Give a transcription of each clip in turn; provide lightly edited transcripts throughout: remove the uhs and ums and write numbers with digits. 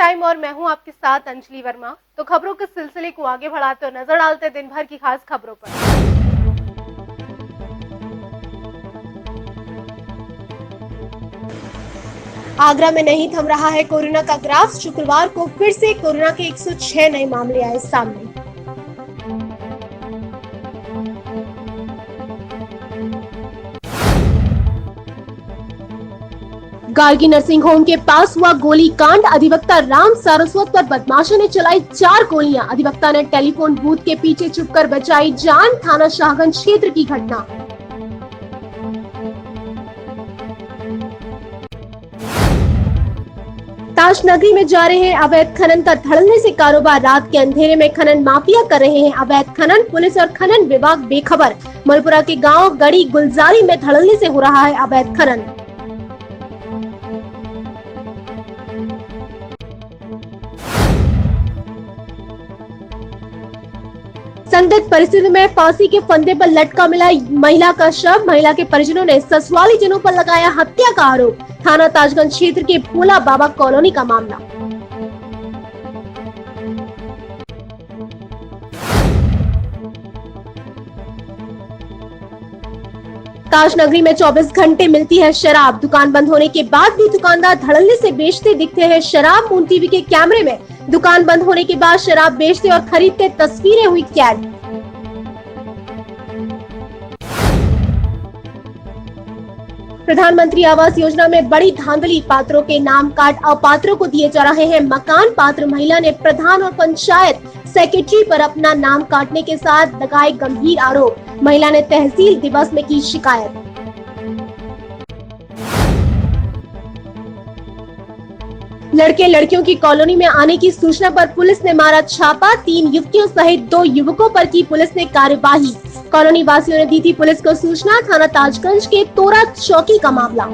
Time और मैं हूं आपके साथ अंजलि वर्मा। तो खबरों के सिलसिले को आगे बढ़ाते हुए नजर डालते दिन भर की खास खबरों पर। आगरा में नहीं थम रहा है कोरोना का ग्राफ। शुक्रवार को फिर से कोरोना के 106 नए मामले आए सामने। गार्गी नर्सिंग होम के पास हुआ गोली कांड। अधिवक्ता राम सारस्वत पर बदमाशों ने चलाई 4 गोलियां। अधिवक्ता ने टेलीफोन बूथ के पीछे छुपकर बचाई जान। थाना शाहगंज क्षेत्र की घटना। ताज नगरी में जा रहे हैं अवैध खनन का धड़ल्ले से कारोबार। रात के अंधेरे में खनन माफिया कर रहे हैं अवैध खनन। पुलिस और खनन विभाग बेखबर। मलपुरा के गांव गड़ी गुलजारी में धड़ल्ले से हो रहा है अवैध खनन। संदिग्ध परिस्थिति में फांसी के फंदे पर लटका मिला महिला का शव। महिला के परिजनों ने ससुराली जनों पर लगाया हत्या का आरोप। थाना ताजगंज क्षेत्र के भोला बाबा कॉलोनी का मामला। ताज नगरी में 24 घंटे मिलती है शराब। दुकान बंद होने के बाद भी दुकानदार धड़ल्ले से बेचते दिखते हैं शराब। मून टीवी के कैमरे में दुकान बंद होने के बाद शराब बेचते और खरीदते तस्वीरें हुई कैद। प्रधानमंत्री आवास योजना में बड़ी धांधली। पात्रों के नाम काट अपात्रों को दिए जा रहे हैं मकान। पात्र महिला ने प्रधान और पंचायत सेक्रेटरी पर अपना नाम काटने के साथ लगाए गंभीर आरोप। महिला ने तहसील दिवस में की शिकायत। लड़के लड़कियों की कॉलोनी में आने की सूचना पर पुलिस ने मारा छापा। 3 युवतियों सहित 2 युवकों पर की पुलिस ने कार्यवाही। कॉलोनी वासियों ने दी थी पुलिस को सूचना। थाना ताजगंज के तोरा चौकी का मामला।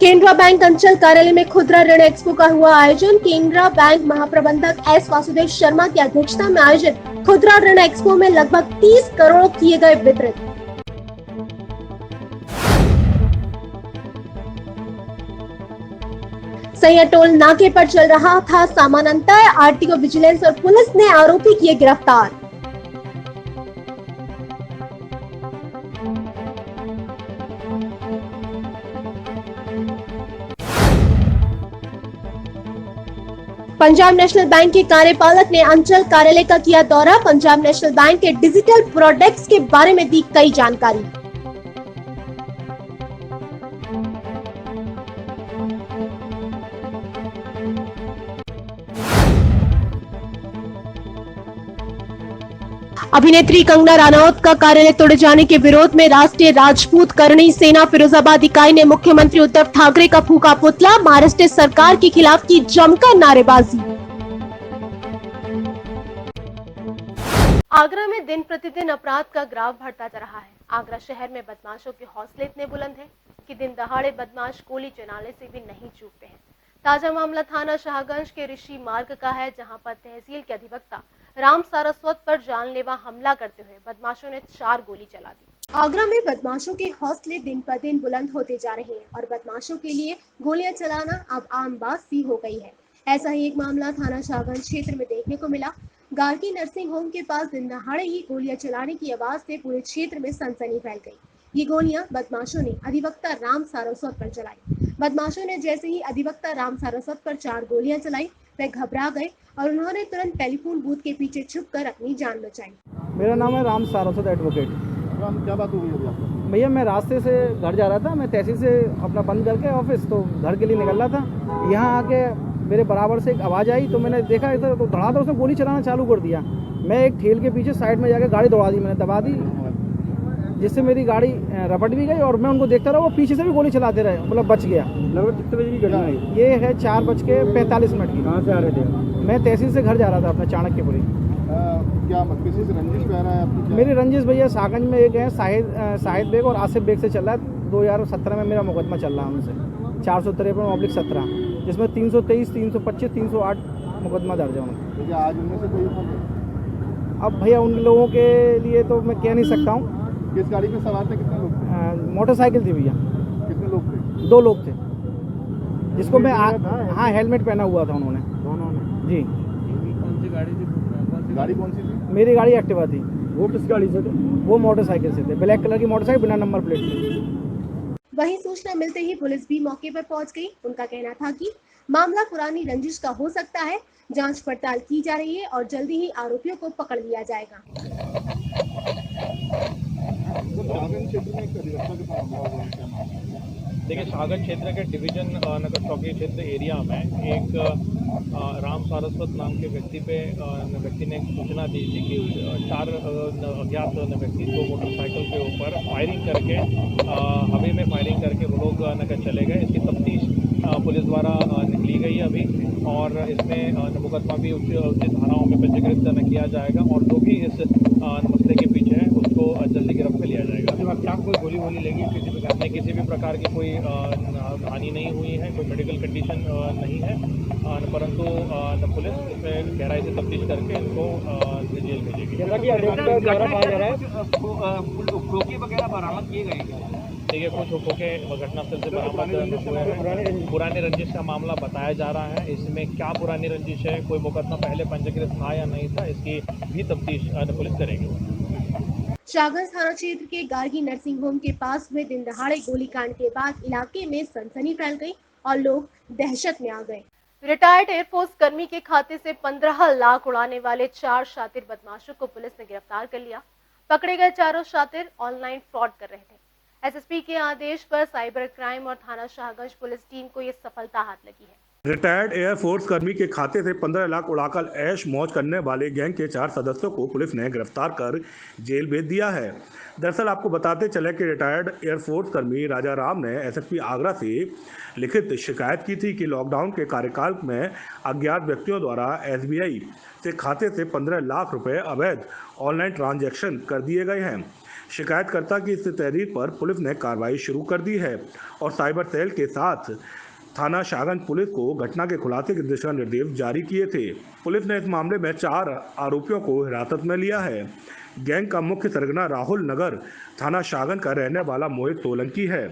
केनरा बैंक अंचल कार्यालय में खुदरा ऋण एक्सपो का हुआ आयोजन। केनरा बैंक महाप्रबंधक एस वासुदेव शर्मा की अध्यक्षता में आयोजित खुदरा ऋण एक्सपो में लगभग 30 करोड़ किए गए वितरित। सैया टोल नाके पर चल रहा था सामान अंतर। आरटीओ विजिलेंस और पुलिस ने आरोपी किए गिरफ्तार। पंजाब नेशनल बैंक के कार्यपालक ने अंचल कार्यालय का किया दौरा। पंजाब नेशनल बैंक के डिजिटल प्रोडक्ट्स के बारे में दी कई जानकारी। अभिनेत्री कंगना रनौत का कार्यालय तोड़े जाने के विरोध में राष्ट्रीय राजपूत करणी सेना फिरोजाबाद इकाई ने मुख्यमंत्री उद्धव ठाकरे का फूका पुतला। महाराष्ट्र सरकार के खिलाफ की जमकर नारेबाजी। आगरा में दिन प्रतिदिन अपराध का ग्राफ बढ़ता जा रहा है। आगरा शहर में बदमाशों के हौसले इतने बुलंद हैं कि दिन दहाड़े बदमाश गोली चलाने से भी नहीं चूकते हैं। ताजा मामला थाना शाहगंज के ऋषि मार्ग का है, जहां पर तहसील के अधिवक्ता राम सारस्वत पर जानलेवा हमला करते हुए बदमाशों ने 4 गोली चला दी। आगरा में बदमाशों के हौसले दिन पर दिन बुलंद होते जा रहे हैं और बदमाशों के लिए गोलियां चलाना अब आम बात सी हो गई है। ऐसा ही एक मामला थाना शाहगंज क्षेत्र में देखने को मिला। गार्गी नर्सिंग होम के पास दिन दहाड़े ही गोलियां चलाने की आवाज से पूरे क्षेत्र में सनसनी फैल गई। ये गोलियां बदमाशों ने अधिवक्ता राम सारस्वत पर चलाई। बदमाशों ने जैसे ही अधिवक्ता राम सारस्वत पर 4 गोलियां चलाई, वे घबरा गए और उन्होंने तुरंत टेलीफोन बूथ के पीछे छुपकर अपनी जान बचाई। मेरा नाम है राम सारस्वत एडवोकेट। क्या बात हो गई आपको? भैया मैं रास्ते से घर जा रहा था। मैं तहसील से अपना बंद करके ऑफिस तो घर के लिए निकल रहा था। यहाँ आके मेरे बराबर से एक आवाज़ आई तो मैंने देखा इधर तो धड़ाधड़ उसने गोली चलाना चालू कर दिया। मैं एक ठेल के पीछे साइड में जाकर गाड़ी दौड़ा दी, मैंने दबा दी, जिससे मेरी गाड़ी रपट भी गई और मैं उनको देखता रहा। वो पीछे से भी गोली चलाते रहे, मतलब बच गया। लगभग कितने बजे की घटना है? ये है 4:45 की। कहाँ से आ रहे थे? मैं तहसील से घर जा रहा था अपना चाणक्यपुरी। क्या किसी से रंजिश पे आ रहा है आपकी? मेरी रंजिश भैया सागंज में एक है शाहिद बेग और आसिफ बेग से चल रहा है। 2017 में मेरा मुकदमा चल रहा है उनसे 453/17, जिसमें 323, 325, 308 मुकदमा दर्ज है उनका। आज उनमें से कोई अब भैया उन लोगों के लिए तो मैं कह नहीं सकता हूँ। किस गाड़ी में सवार थे, कितने लोग थे? मोटरसाइकिल थी भैया, कितने लोग थे? 2 लोग थे, जिसको मैं हाँ हेलमेट पहना हुआ था उन्होंने दोनों ने जी। कौन सी गाड़ी थी? गाड़ी कौन सी थी? मेरी गाड़ी एक्टिवा थी, वो किस गाड़ी से थे? वो मोटरसाइकिल से थे, ब्लैक कलर की मोटरसाइकिल बिना नंबर प्लेट थी। वहीं सूचना मिलते ही पुलिस भी मौके पर पहुंच गई। उनका कहना था कि मामला पुरानी रंजिश का हो सकता है, जांच पड़ताल की जा रही है और जल्दी ही आरोपियों को पकड़ लिया जाएगा। शाहगंज क्षेत्र में एक अधिवक्ता के साथ हमला हुआ है, क्या मामला है? देखिए, शाहगंज क्षेत्र के डिवीजन नगर चौकी क्षेत्र एरिया में एक राम सारस्वत नाम के व्यक्ति ने सूचना दी थी कि 4 अज्ञात व्यक्ति 2 मोटरसाइकिल के ऊपर फायरिंग करके हवा में फायरिंग करके वो लोग नगर चले गए। इसकी तफ्तीश पुलिस द्वारा निकली गई अभी और इसमें मुकदमा भी उचित धाराओं में पंजीकृत किया जाएगा और जो भी इस मसले के पीछे है उसको जल्दी गिरफ्त में लिया जाएगा। क्या कोई गोली लगी किसी भी प्रकार की कोई हानि नहीं हुई है, कोई मेडिकल कंडीशन नहीं है, परंतु पुलिस इसमें गहराई से तफ्तीश करके इनको जेल भेजेगी। खोखे वगैरह बरामद किए गए। देखिए, कुछ खोखे घटनास्थल से बरामद हुए हैं। पुरानी रंजिश का मामला बताया जा रहा है। इसमें क्या पुरानी रंजिश है, कोई मुकदमा पहले पंजीकृत था या नहीं था, इसकी भी तफ्तीश पुलिस करेगी। शाहगंज थाना क्षेत्र के गार्गी नर्सिंग होम के पास हुए दिन दहाड़े गोलीकांड के बाद इलाके में सनसनी फैल गई और लोग दहशत में आ गए। रिटायर्ड एयरफोर्स कर्मी के खाते से 15 लाख उड़ाने वाले 4 शातिर बदमाशों को पुलिस ने गिरफ्तार कर लिया। पकड़े गए चारों शातिर ऑनलाइन फ्रॉड कर रहे थे। एसएसपी के आदेश पर साइबर क्राइम और थाना शाहगंज पुलिस टीम को ये सफलता हाथ लगी है। रिटायर्ड एयरफोर्स कर्मी के खाते से 15 लाख उड़ाकर ऐश मौज करने वाले गैंग के 4 सदस्यों को पुलिस ने गिरफ्तार कर जेल भेज दिया है। दरअसल आपको बताते चले कि रिटायर्ड एयरफोर्स कर्मी राजा राम ने एसएसपी आगरा से लिखित शिकायत की थी कि लॉकडाउन के कार्यकाल में अज्ञात व्यक्तियों द्वारा एसबीआई से खाते से 15 लाख रुपए अवैध ऑनलाइन ट्रांजैक्शन कर दिए गए हैं। शिकायतकर्ता की इस तहरीर पर पुलिस ने कार्रवाई शुरू कर दी है और साइबर सेल के साथ थाना शाहगंज पुलिस को घटना के खुलासे के दिशा निर्देश जारी किए थे। पुलिस ने इस मामले में 4 आरोपियों को हिरासत में लिया है। गैंग का मुख्य सरगना राहुल नगर थाना शाहगंज का रहने वाला मोहित सोलंकी है,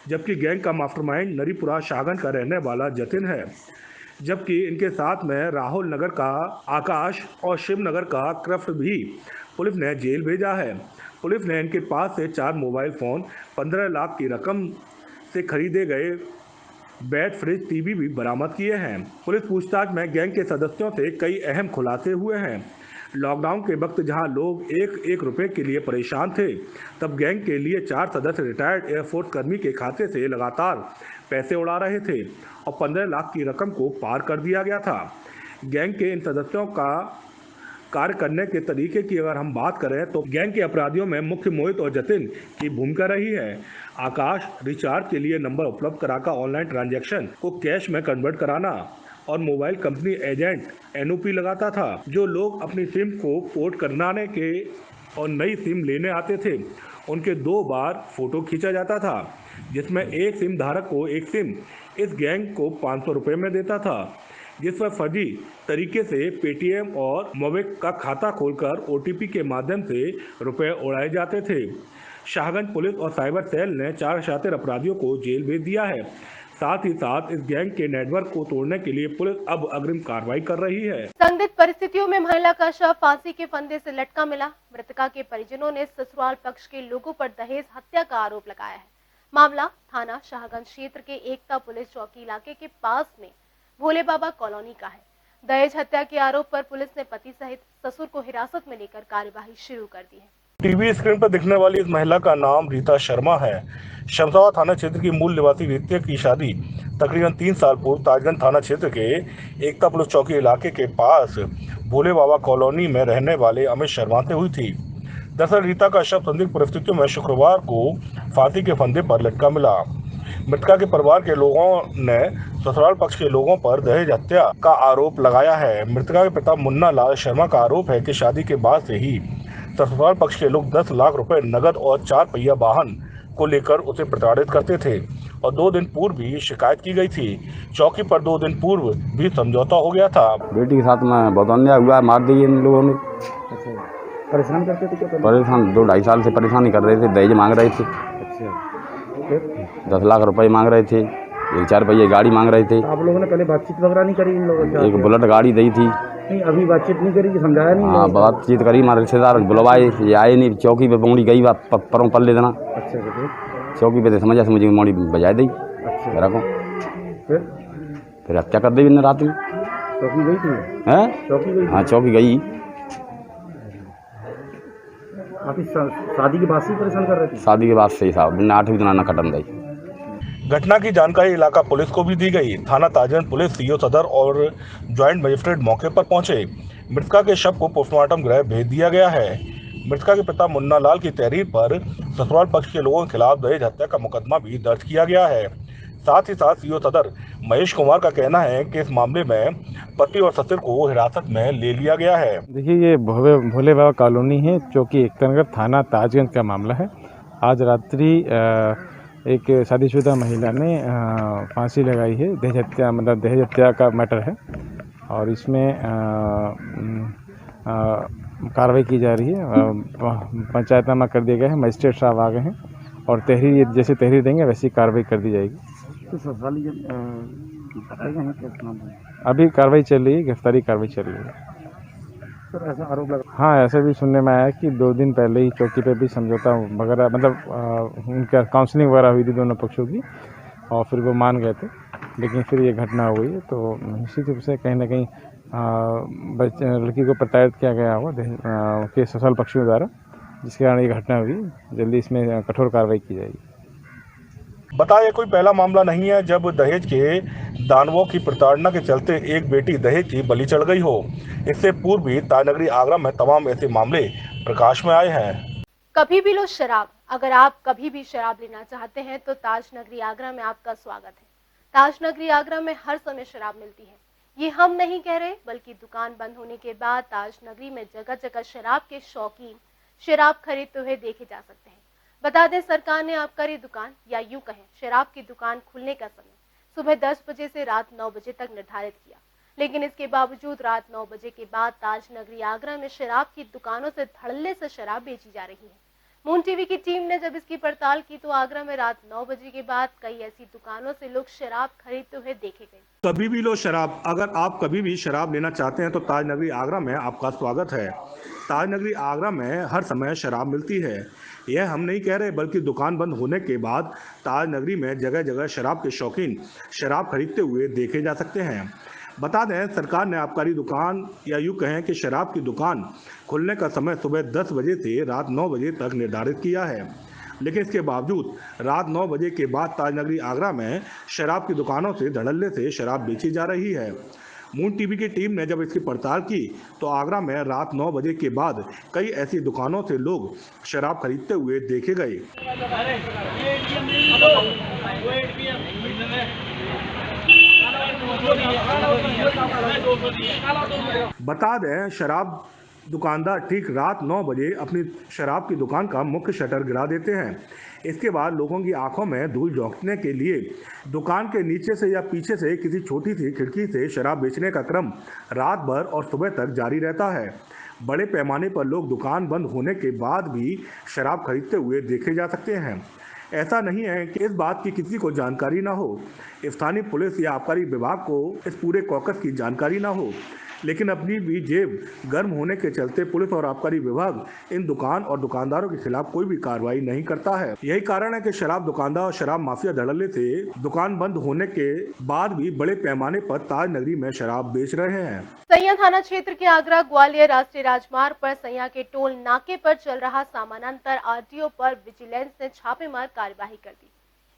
जबकि गैंग का मास्टरमाइंड नरीपुरा शाहगंज का रहने वाला जतिन है, जबकि इनके साथ में राहुल नगर का आकाश और शिवनगर का कृष्ण भी पुलिस ने जेल भेजा है। पुलिस ने इनके पास से 4 मोबाइल फ़ोन, 15 लाख की रकम से खरीदे गए बेड, फ्रिज, टीवी भी बरामद किए हैं। पुलिस पूछताछ में गैंग के सदस्यों से कई अहम खुलासे हुए हैं। लॉकडाउन के वक्त जहां लोग 1-1 रुपए के लिए परेशान थे, तब गैंग के लिए 4 सदस्य रिटायर्ड एयरफोर्स कर्मी के खाते से लगातार पैसे उड़ा रहे थे और 15 लाख की रकम को पार कर दिया गया था। गैंग के इन सदस्यों का कार्य करने के तरीके की अगर हम बात करें तो गैंग के अपराधियों में मुख्य मोहित और जतिन की भूमिका रही है। आकाश रिचार्ज के लिए नंबर उपलब्ध कराकर ऑनलाइन ट्रांजैक्शन को कैश में कन्वर्ट कराना और मोबाइल कंपनी एजेंट एनओपी लगाता था। जो लोग अपनी सिम को पोर्ट कराने के और नई सिम लेने आते थे, उनके 2 बार फोटो खींचा जाता था, जिसमें एक सिम धारक को एक सिम इस गैंग को 500 रुपये में देता था, जिस पर फर्जी तरीके से पेटीएम और मोबिक का खाता खोलकर ओटीपी के माध्यम से रुपए उड़ाए जाते थे। शाहगंज पुलिस और साइबर सेल ने 4 शातिर अपराधियों को जेल भेज दिया है। साथ ही साथ इस गैंग के नेटवर्क को तोड़ने के लिए पुलिस अब अग्रिम कार्रवाई कर रही है। संदिग्ध परिस्थितियों में महिला का शव फांसी के फंदे से लटका मिला। मृतका के परिजनों ने ससुराल पक्ष के लोगों पर दहेज हत्या का आरोप लगाया है। मामला थाना शाहगंज क्षेत्र के एकता पुलिस चौकी इलाके के पास में भोले बाबा कॉलोनी का है। दहेज हत्या के आरोप पर पुलिस ने पति सहित ससुर को हिरासत में लेकर कार्यवाही शुरू कर दी है। टीवी स्क्रीन पर दिखने वाली इस महिला का नाम रीता शर्मा है। शमशाबाद थाना क्षेत्र की मूल निवासी रीता की शादी तकरीबन 3 साल पूर्व ताजगंज थाना क्षेत्र के एकता पुलिस चौकी इलाके के पास भोले बाबा कॉलोनी में रहने वाले अमित शर्मा से हुई थी। दरअसल रीता का शव संदिग्ध परिस्थितियों में शुक्रवार को फांसी के फंदे पर लटका मिला। मृतका के परिवार के लोगों ने ससुराल पक्ष के लोगों पर दहेज हत्या का आरोप लगाया है। मृतका के पिता मुन्ना लाल शर्मा का आरोप है कि शादी के बाद से ही ससुराल पक्ष के लोग 10 लाख रुपए नगद और 4 पहिया वाहन को लेकर उसे प्रताड़ित करते थे और 2 दिन पूर्व भी शिकायत की गई थी। चौकी पर 2 दिन पूर्व भी समझौता हो गया था। बेटी के साथ में बहुत अन्याय हुआ, मार दी इन लोगों ने। परेशान करते थे? क्या परेशान 2-2.5 साल से परेशानी कर रहे थे, दहेज मांग रहे थे, अच्छा, फिर 10 लाख रुपए मांग रहे थे, 1-4 पहिए गाड़ी मांग रहे थे, आप लोगों ने पहले बातचीत वगैरह नहीं करी इन लोगों से? एक बुलेट गाड़ी दी थी। नहीं, अभी बातचीत नहीं करी कि समझाया नहीं? हाँ, बातचीत करी, हमारे रिश्तेदार बुलवाए, ये आए नहीं, चौकी पे मोड़ी गई बात परों पल्ले देना, अच्छा, फिर चौकी पे समझा से मुझे मोड़ी बजाय दी अच्छा, मेरा को, फिर हत्या कर दी मैंने रात में। चौकी गई थी? हैं? चौकी गई? हाँ, चौकी गई। आपकी शादी के बाद से ही परेशान कर रहे थे? शादी के बाद से ही साहब, मैंने 8वीं दिन ना खत्म दी। घटना की जानकारी इलाका पुलिस को भी दी गई। थाना ताजगंज पुलिस, सीओ सदर और ज्वाइंट मजिस्ट्रेट मौके पर पहुंचे। मृतका के शव को पोस्टमार्टम गृह भेज दिया गया है। मृतका के पिता मुन्ना लाल की तहरीर पर ससुराल पक्ष के लोगों के खिलाफ दहेज हत्या का मुकदमा भी दर्ज किया गया है। साथ ही साथ सीओ सदर महेश कुमार का कहना है कि इस मामले में पति और ससुर को हिरासत में ले लिया गया है। देखिए, ये भोले बाबा कॉलोनी है, चौकी एकतानगर, थाना ताजगंज का मामला है। आज रात्रि एक शादीशुदा महिला ने फांसी लगाई है। दहेज हत्या, मतलब दहेज हत्या का मैटर है और इसमें कार्रवाई की जा रही है। पंचायतनामा कर दिया गया है, मजिस्ट्रेट साहब आ गए हैं और तहरीर, जैसे तहरीर देंगे वैसी कार्रवाई कर दी जाएगी। तो ससुराली अभी कार्रवाई चल रही है, गिरफ्तारी कार्रवाई चल रही है। सर, ऐसा आरोप लगा? हाँ, ऐसे भी सुनने में आया कि 2 दिन पहले ही चौकी पे भी समझौता वगैरह, मतलब उनका काउंसलिंग वगैरह हुई थी दोनों पक्षों की और फिर वो मान गए थे, लेकिन फिर ये घटना हो गई है। तो निश्चित रूप से कहीं ना कहीं लड़की को प्रताड़ित किया गया होगा के ससुराल पक्षियों द्वारा, जिसके कारण ये घटना हुई। जल्दी इसमें कठोर कार्रवाई की जाएगी। बताया कोई पहला मामला नहीं है जब दहेज के दानवों की प्रताड़ना के चलते एक बेटी दहेज की बलि चढ़ गई हो। इससे पूर्व भी ताजनगरी आगरा में तमाम ऐसे मामले प्रकाश में आए हैं। कभी भी लो शराब। अगर आप कभी भी शराब लेना चाहते हैं तो ताजनगरी आगरा में आपका स्वागत है। ताजनगरी आगरा में हर समय शराब मिलती है। ये हम नहीं कह रहे, बल्कि दुकान बंद होने के बाद ताजनगरी में जगह जगह शराब के शौकीन शराब खरीदते हुए देखे जा सकते हैं। बता दें, सरकार ने आबकारी दुकान या यूं कहें शराब की दुकान खुलने का समय सुबह 10 बजे से रात 9 बजे तक निर्धारित किया, लेकिन इसके बावजूद रात 9 बजे के बाद ताजनगरी आगरा में शराब की दुकानों से धड़ल्ले से शराब बेची जा रही है। मून टीवी की टीम ने जब इसकी पड़ताल की तो आगरा में रात 9 बजे के बाद कई ऐसी दुकानों से लोग शराब खरीदते हुए देखे गए। कभी भी लो शराब। अगर आप कभी भी शराब लेना चाहते हैं तो ताजनगरी आगरा में आपका स्वागत है। ताजनगरी आगरा में हर समय शराब मिलती है। यह हम नहीं कह रहे, बल्कि दुकान बंद होने के बाद ताजनगरी में जगह जगह शराब के शौकीन शराब खरीदते हुए देखे जा सकते हैं। बता दें, सरकार ने आबकारी दुकान या यूँ कहें कि शराब की दुकान खुलने का समय सुबह 10 बजे से रात 9 बजे तक निर्धारित किया है, लेकिन इसके बावजूद रात 9 बजे के बाद ताजनगरी आगरा में शराब की दुकानों से धड़ल्ले से शराब बेची जा रही है। मून टीवी की टीम ने जब इसकी पड़ताल की तो आगरा में रात 9 बजे के बाद कई ऐसी दुकानों से लोग शराब खरीदते हुए देखे गए। बता दें, शराब दुकानदार ठीक रात 9 बजे अपनी शराब की दुकान का मुख्य शटर गिरा देते हैं। इसके बाद लोगों की आंखों में धूल झोंकने के लिए दुकान के नीचे से या पीछे से किसी छोटी सी खिड़की से शराब बेचने का क्रम रात भर और सुबह तक जारी रहता है। बड़े पैमाने पर लोग दुकान बंद होने के बाद भी शराब खरीदते हुए देखे जा सकते हैं। ऐसा नहीं है कि इस बात की किसी को जानकारी ना हो, स्थानीय पुलिस या आबकारी विभाग को इस पूरे कॉकस की जानकारी ना हो, लेकिन अपनी भी जेब गर्म होने के चलते पुलिस और आबकारी विभाग इन दुकान और दुकानदारों के खिलाफ कोई भी कार्रवाई नहीं करता है। यही कारण है कि शराब दुकानदार और शराब माफिया धड़ल्ले से दुकान बंद होने के बाद भी बड़े पैमाने पर ताजनगरी में शराब बेच रहे हैं। सैया थाना क्षेत्र के आगरा ग्वालियर राष्ट्रीय राजमार्ग पर सैया के टोल नाके पर चल रहा समानांतर आरटीओ पर विजिलेंस ने छापेमार कार्यवाही कर दी।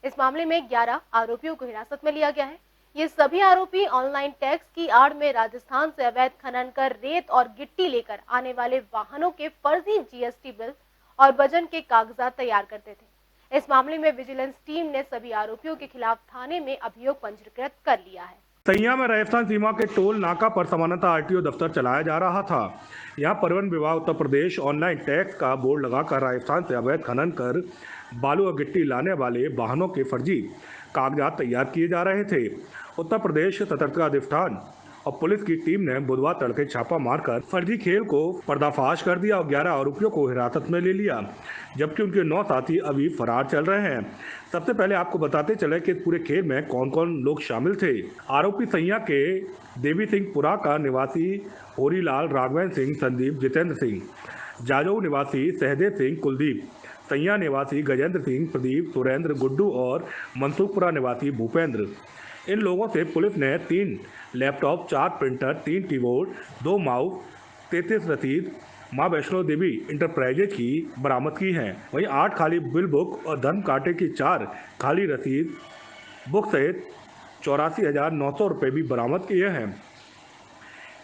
इस मामले में 11 आरोपियों को हिरासत में लिया गया है। ये सभी आरोपी ऑनलाइन टैक्स की आड़ में राजस्थान से अवैध खनन कर रेत और गिट्टी लेकर आने वाले वाहनों के फर्जी जीएसटी बिल और वजन के कागजात तैयार करते थे। इस मामले में विजिलेंस टीम ने सभी आरोपियों के खिलाफ थाने में अभियोग पंजीकृत कर लिया है। सैया में राजस्थान सीमा के टोल नाका पर समानांतर आरटीओ दफ्तर चलाया जा रहा था। यहाँ परिवहन विभाग उत्तर प्रदेश ऑनलाइन टैक्स का बोर्ड लगाकर राजस्थान से अवैध खनन कर बालू और गिट्टी लाने वाले वाहनों के फर्जी कागजात तैयार किए जा रहे थे। उत्तर प्रदेश सतर्कता अधिष्ठान और पुलिस की टीम ने बुधवार तड़के छापा मारकर फर्जी खेल को पर्दाफाश कर दिया और 11 आरोपियों को हिरासत में ले लिया, जबकि उनके 9 साथी अभी फरार चल रहे हैं। सबसे पहले आपको बताते चले कि पूरे खेल में कौन कौन लोग शामिल थे। आरोपी सैया के देवी सिंहपुरा का निवासी होरीलाल, राघवेंद्र सिंह, संदीप, जितेंद्र सिंह, जाजऊ निवासी सहदेव सिंह, कुलदीप, सैया निवासी गजेंद्र सिंह, प्रदीप, सुरेंद्र, गुड्डू और मनसुखपुरा निवासी भूपेंद्र। इन लोगों से पुलिस ने 3 लैपटॉप, 4 प्रिंटर, 3 कीबोर्ड, 2 माउस, 33 रसीद मां वैष्णो देवी इंटरप्राइजेज की बरामद की हैं। वहीं 8 खाली बिल बुक और धर्म कांटे की 4 खाली रसीद बुक सहित 84,900 रुपये भी बरामद किए हैं।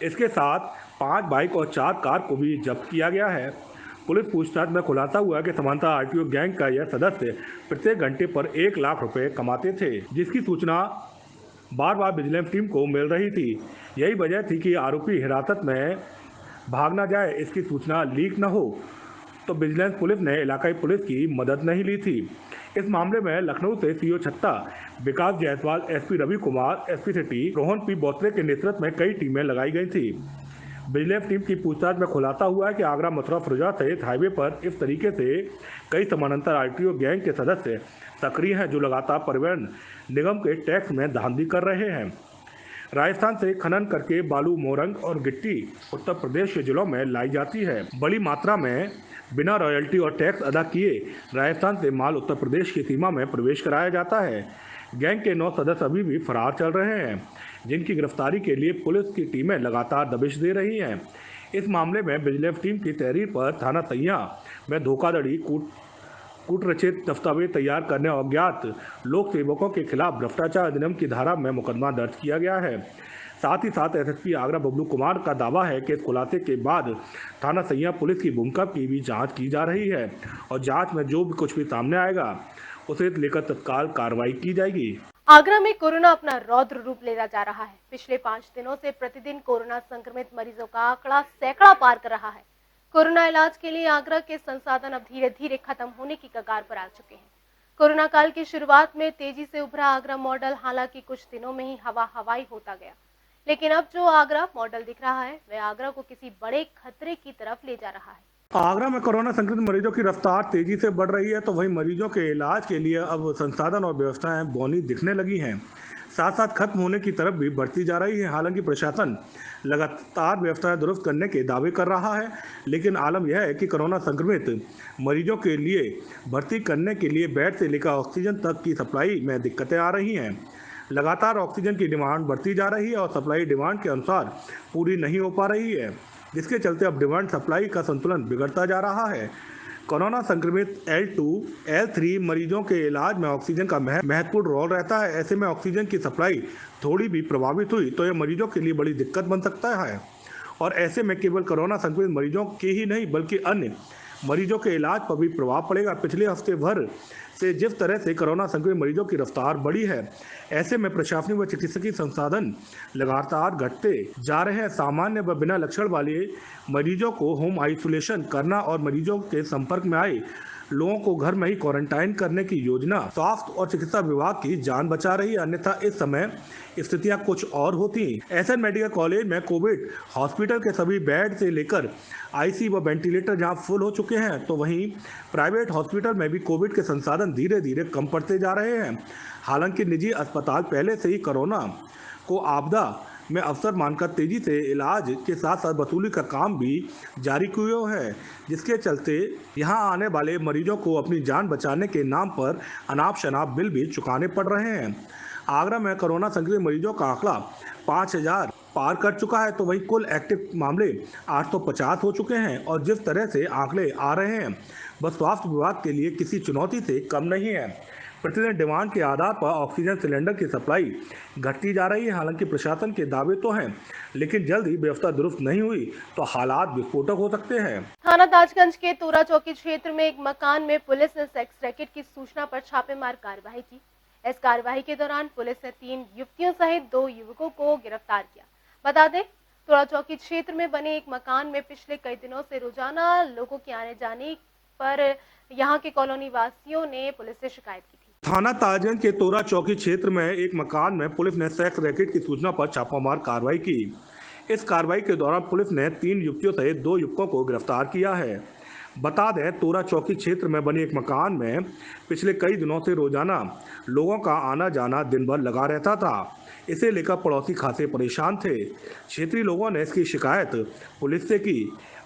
इसके साथ 5 बाइक और 4 कार को भी जब्त किया गया है। पुलिस पूछताछ में खुलासा हुआ कि समांतर आरटीओ गैंग का यह सदस्य प्रत्येक घंटे पर 1 लाख रुपए कमाते थे, जिसकी सूचना बार बार विजिलेंस टीम को मिल रही थी। यही वजह थी कि आरोपी हिरासत में भाग ना जाए, इसकी सूचना लीक न हो, तो विजिलेंस पुलिस ने इलाकाई पुलिस की मदद नहीं ली थी। इस मामले में लखनऊ से CO Chhatta Vikas Jaiswal, SP Ravi Kumar, SP city Rohan P Botre के नेतृत्व में कई टीमें लगाई गई थी। विजिलेंस टीम की पूछताछ में खुलासा हुआ है कि आगरा मथुरा फिरोजा सहित हाईवे पर इस तरीके से कई समानांतर आरटीओ गैंग के सदस्य सक्रिय हैं, जो लगातार परिवहन निगम के टैक्स में धांधली कर रहे हैं। राजस्थान से खनन करके बालू, मोरंग और गिट्टी उत्तर प्रदेश के जिलों में लाई जाती है। बड़ी मात्रा में बिना रॉयल्टी और टैक्स अदा किए राजस्थान से माल उत्तर प्रदेश की सीमा में प्रवेश कराया जाता है। गैंग के 9 सदस्य अभी भी फरार चल रहे हैं, जिनकी गिरफ्तारी के लिए पुलिस की टीमें लगातार दबिश दे रही हैं। इस मामले में विजिलेंस टीम की तहरीर पर थाना सैया में धोखाधड़ी, कूटरचित दस्तावेज तैयार करने और अज्ञात लोक सेवकों के खिलाफ भ्रष्टाचार अधिनियम की धारा में मुकदमा दर्ज किया गया है। साथ ही साथ एसएसपी आगरा बबलू कुमार का दावा है कि इस खुलासे के बाद थाना सैया पुलिस की भूमिका की भी जांच की जा रही है और जांच में जो भी कुछ भी सामने आएगा उसे लेकर तत्काल कार्रवाई की जाएगी। आगरा में कोरोना अपना रौद्र रूप लेता जा रहा है। पिछले 5 दिनों से प्रतिदिन कोरोना संक्रमित मरीजों का आंकड़ा सैकड़ा पार कर रहा है। कोरोना इलाज के लिए आगरा के संसाधन अब धीरे धीरे खत्म होने की कगार पर आ चुके हैं। कोरोना काल की शुरुआत में तेजी से उभरा आगरा मॉडल हालांकि कुछ दिनों में ही हवाई होता गया, लेकिन अब जो आगरा मॉडल दिख रहा है वह आगरा को किसी बड़े खतरे की तरफ ले जा रहा है। आगरा में कोरोना संक्रमित मरीजों की रफ्तार तेजी से बढ़ रही है, तो वहीं मरीजों के इलाज के लिए अब संसाधन और व्यवस्थाएं बौनी दिखने लगी हैं। साथ साथ खत्म होने की तरफ भी बढ़ती जा रही है। हालांकि प्रशासन लगातार व्यवस्थाएं दुरुस्त करने के दावे कर रहा है, लेकिन आलम यह है कि कोरोना संक्रमित मरीजों के लिए भर्ती करने के लिए बेड से लेकर ऑक्सीजन तक की सप्लाई में दिक्कतें आ रही हैं। लगातार ऑक्सीजन की डिमांड बढ़ती जा रही है और सप्लाई डिमांड के अनुसार पूरी नहीं हो पा रही है, जिसके चलते अब डिमांड सप्लाई का संतुलन बिगड़ता जा रहा है। कोरोना संक्रमित L2, L3 मरीजों के इलाज में ऑक्सीजन का महत्वपूर्ण रोल रहता है। ऐसे में ऑक्सीजन की सप्लाई थोड़ी भी प्रभावित हुई तो यह मरीजों के लिए बड़ी दिक्कत बन सकता है और ऐसे में केवल कोरोना संक्रमित मरीजों के ही नहीं बल्कि अन्य मरीजों के इलाज पर भी प्रभाव पड़ेगा। पिछले हफ्ते भर से जिस तरह से कोरोना संक्रमित मरीजों की रफ्तार बढ़ी है, ऐसे में प्रशासनिक व चिकित्सकीय संसाधन लगातार घटते जा रहे हैं। सामान्य व बिना लक्षण वाले मरीजों को होम आइसोलेशन करना और मरीजों के संपर्क में आए लोगों को घर में ही क्वारंटाइन करने की योजना स्वास्थ्य और चिकित्सा विभाग की जान बचा रही है। अन्यथा इस समय स्थितियां कुछ और होती। एसएन मेडिकल कॉलेज में कोविड हॉस्पिटल के सभी बेड से लेकर आईसी व वेंटिलेटर जहां फुल हो चुके हैं, तो वहीं प्राइवेट हॉस्पिटल में भी कोविड के संसाधन धीरे धीरे कम पड़ते जा रहे हैं। हालांकि निजी अस्पताल पहले से ही कोरोना को आपदा में अवसर मानकर तेजी से इलाज के साथ साथ वसूली का काम भी जारी किया है, जिसके चलते यहां आने वाले मरीजों को अपनी जान बचाने के नाम पर अनाप शनाप बिल भी चुकाने पड़ रहे हैं। आगरा में कोरोना संक्रमित मरीजों का आंकड़ा 5,000 पार कर चुका है, तो वहीं कुल एक्टिव मामले 850 हो चुके हैं और जिस तरह से आंकड़े आ रहे हैं वह स्वास्थ्य विभाग के लिए किसी चुनौती से कम नहीं है। प्रतिदिन डिमांड के आधार पर ऑक्सीजन सिलेंडर की सप्लाई घटती जा रही है। हालांकि प्रशासन के दावे तो हैं, लेकिन जल्द ही व्यवस्था दुरुस्त नहीं हुई तो हालात विस्फोटक हो सकते हैं। थाना ताजगंज के तोरा चौकी क्षेत्र में एक मकान में पुलिस ने सेक्स रैकेट की सूचना पर छापेमार कार्यवाही की। इस कार्यवाही के दौरान पुलिस ने 3 युवतियों सहित 2 युवकों को गिरफ्तार किया। बता दें, तोरा चौकी क्षेत्र में बने एक मकान में पिछले कई दिनों से रोजाना लोगों के आने जाने पर यहां के कॉलोनी वासियों ने पुलिस से शिकायत की थी। थाना ताजगंज के तोरा चौकी क्षेत्र में एक मकान में पुलिस ने सेक्स रैकेट की सूचना पर छापामार कार्रवाई की। इस कार्रवाई के दौरान पुलिस ने 3 युवतियों सहित 2 युवकों को गिरफ्तार किया है। बता दें, तोरा चौकी क्षेत्र में बने एक मकान में पिछले कई दिनों से रोजाना लोगों का आना जाना दिन भर लगा रहता था। इसे लेकर पड़ोसी खासे परेशान थे। क्षेत्रीय लोगों ने इसकी शिकायत पुलिस से की।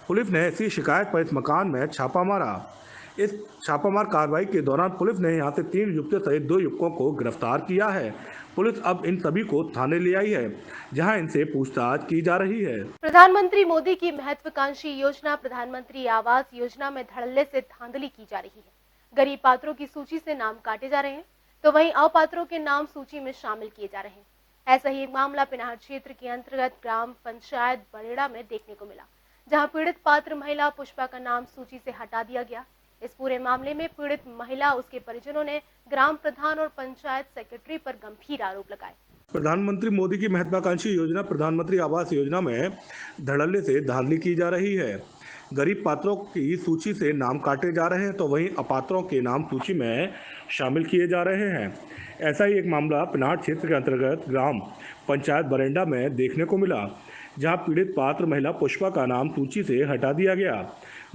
पुलिस ने इसी शिकायत पर इस मकान में छापा मारा। इस छापामार कार्रवाई के दौरान पुलिस ने यहां से 3 युवतियों सहित 2 युवकों को गिरफ्तार किया है। पुलिस अब इन सभी को थाने ले आई है, जहां इनसे पूछताछ की जा रही है। प्रधानमंत्री मोदी की महत्वाकांक्षी योजना प्रधानमंत्री आवास योजना में धड़ल्ले से धांधली की जा रही है। गरीब पात्रों की सूची से नाम काटे जा रहे हैं, तो वहीं अपात्रों के नाम सूची में शामिल किए जा रहे हैं। ऐसा ही एक मामला पिनाहट क्षेत्र के अंतर्गत ग्राम पंचायत बरेड़ा में देखने को मिला, जहां पीड़ित पात्र महिला पुष्पा का नाम सूची से हटा दिया गया। इस पूरे मामले में पीड़ित महिला, उसके परिजनों ने ग्राम प्रधान और पंचायत सेक्रेटरी पर गंभीर आरोप लगाए। प्रधानमंत्री मोदी की महत्वाकांक्षी योजना प्रधानमंत्री आवास योजना में धड़ल्ले से धांधली की जा रही है। गरीब पात्रों की सूची से नाम काटे जा रहे हैं, तो वहीं अपात्रों के नाम सूची में शामिल किए जा रहे हैं। ऐसा ही एक मामला पिनाहट क्षेत्र के अंतर्गत ग्राम पंचायत बरेंडा में देखने को मिला, जहां पीड़ित पात्र महिला पुष्पा का नाम सूची से हटा दिया गया।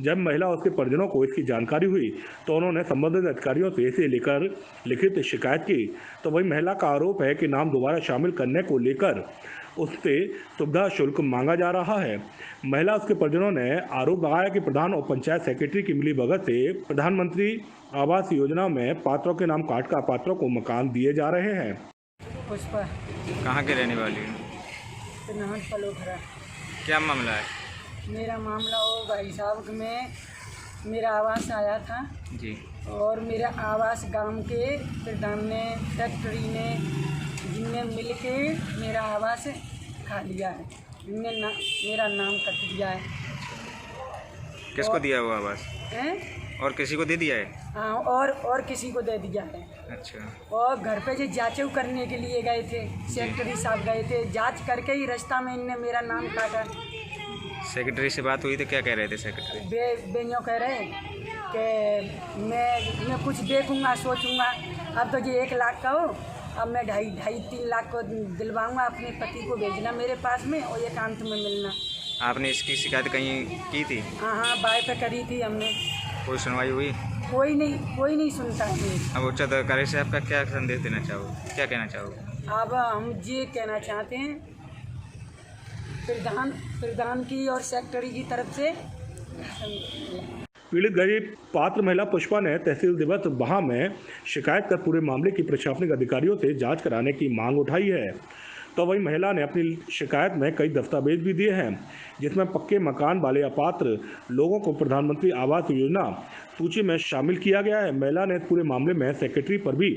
जब महिला और उसके परिजनों को इसकी जानकारी हुई, तो उन्होंने संबंधित अधिकारियों से इसे लेकर लिखित शिकायत की। तो वही महिला का आरोप है कि नाम दोबारा शामिल करने को लेकर उससे सुविधा शुल्क मांगा जा रहा है। महिला उसके परिजनों ने आरोप लगाया कि प्रधान और पंचायत सेक्रेटरी की मिलीभगत से प्रधानमंत्री आवास योजना में पात्रों के नाम काटकर अपात्रों को मकान दिए जा रहे हैं। पुष्पा कहाँ के रहने वाली हो? पिनाहट पलोखरा। क्या मामला है? मेरा मामला वो भाई साहब में मेरा आवास आया था जी, और मेरा आवास गांव के प्रधान ने, सेक्रेटरी ने, जिनने मिल के मेरा आवास खा लिया है। इनने मेरा नाम कट दिया है। किसको दिया हुआ आवास? हैं? और किसी को दे दिया है? हाँ, और किसी को दे दिया है। अच्छा। और घर पे जो जांच करने के लिए गए थे, सेक्रेटरी साहब गए थे, जांच करके ही रास्ता में इनने मेरा नाम काटा। सेक्रेटरी से बात हुई तो क्या कह रहे थे सेक्रेटरी? बेनियो कह रहे कि मैं कुछ देखूंगा, सोचूंगा। अब तो ये 1 लाख का हो, अब मैं 2.5-3 लाख को दिलवाऊंगा। अपने पति को भेजना मेरे पास में और एकांत में मिलना। आपने इसकी शिकायत कहीं की थी? हाँ, बाय पे करी थी हमने। कोई सुनवाई हुई? कोई नहीं सुनता है। अब उच्च अधिकारी से आपका क्या संदेश देना चाहोगे, क्या कहना चाहोगे? अब हम ये कहना चाहते हैं प्रधान की और सेक्रेटरी की तरफ से। पीड़ित गरीब पात्र महिला पुष्पा ने तहसील दिवस बहा में शिकायत कर पूरे मामले की प्रशासनिक अधिकारियों से जांच कराने की मांग उठाई है। तो वही महिला ने अपनी शिकायत में कई दस्तावेज भी दिए हैं, जिसमें पक्के मकान वाले अपात्र लोगों को प्रधानमंत्री आवास योजना सूची में शामिल किया गया है। महिला ने पूरे मामले में सेक्रेटरी पर भी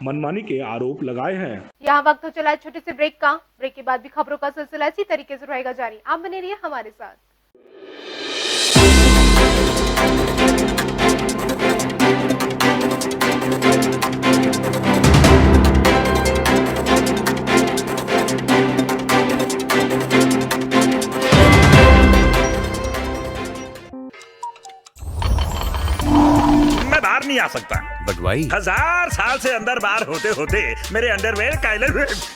मनमानी के आरोप लगाए हैं। यहाँ वक्त हो चला है छोटे से ब्रेक का। ब्रेक के बाद भी खबरों का सिलसिला इसी तरीके से रहेगा जारी। आप बने रहिए हमारे साथ। नहीं आ सकता, बट भाई 1000 साल से अंदर बाहर होते होते मेरे अंडरवेयर का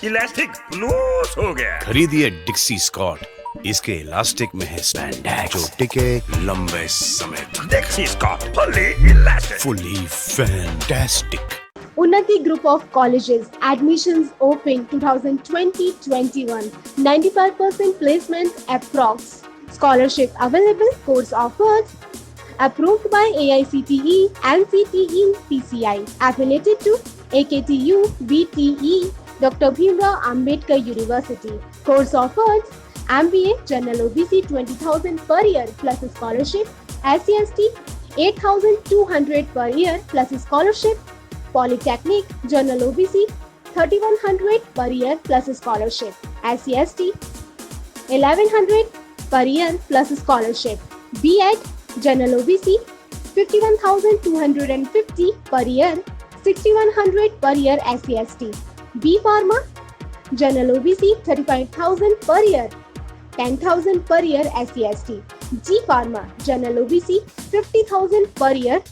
इलास्टिक लूज हो गया। खरीदिए डिक्सी स्कॉट, इसके इलास्टिक में है स्पैंडेक्स जो टिके लंबे समय तक। Dixcy Scott fully elastic, fully fantastic. Unnati Group of Colleges admissions open 2020-21, 95% placement approx. Scholarship available, course offered. Approved by AICTE, NCTE, PCI. Affiliated to AKTU, BTE, Dr. Bhimrao Ambedkar University. Course offered, MBA, General OBC 20,000 per year plus scholarship. SCST 8,200 per year plus scholarship. Polytechnic, General OBC 3,100 per year plus scholarship. SCST 1,100 per year plus scholarship. B.Ed, General OBC 51,250 per year, 6,100 per year SCST. B Pharma, General OBC 35,000 per year, 10,000 per year SCST. G Pharma, General OBC 50,000 per year,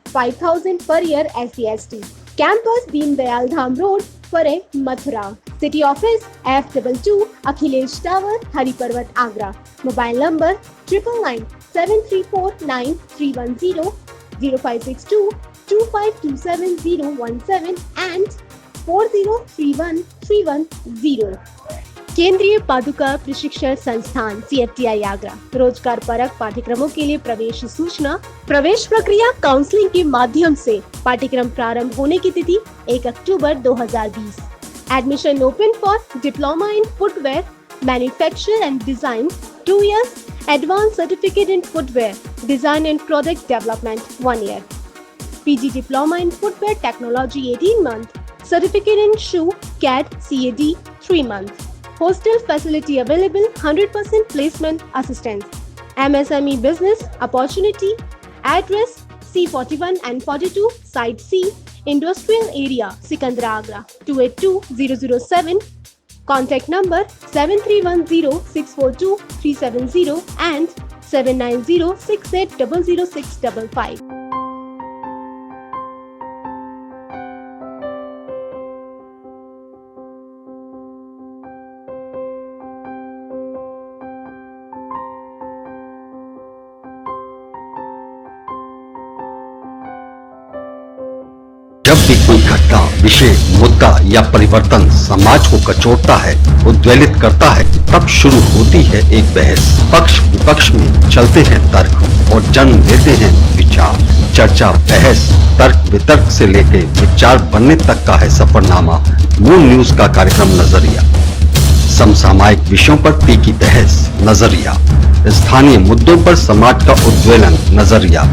5,000 per year SCST. Campus Deendayal Dham Road, Fare, Mathura. City Office F22 Akhilesh Tower, Hariparvat, Agra. Mobile number 997349 0562 2527017 and 40313110. केंद्रीय पादुका प्रशिक्षण संस्थान CFTI Agra रोजगार परक पाठ्यक्रमों के लिए प्रवेश सूचना। प्रवेश प्रक्रिया काउंसलिंग के माध्यम से। पाठ्यक्रम प्रारंभ होने की तिथि 1 अक्टूबर 2020। Admission open for diploma in footwear manufacture and design 2 years, advance certificate in footwear design and product development 1 year, PG diploma in footwear technology 18 month, certificate in shoe CAD CAD 3 months. Hostel facility available, 100% placement assistance. MSME business opportunity. Address C41 and 42, Site C, Industrial Area, Sikandra, Agra, 282007. Contact number 7310642370 and 7906800655. जब भी कोई घटना, विषय, मुद्दा या परिवर्तन समाज को कचोटता है, उद्वेलित करता है, तब शुरू होती है एक बहस। पक्ष विपक्ष में चलते हैं तर्क और जन्म लेते हैं विचार। चर्चा, बहस, तर्क वितर्क से लेकर विचार बनने तक का है सफरनामा मूल न्यूज का कार्यक्रम नजरिया। समसामयिक विषयों पर तीखी बहस नजरिया, स्थानीय मुद्दों पर समाज का उद्वेलन नजरिया।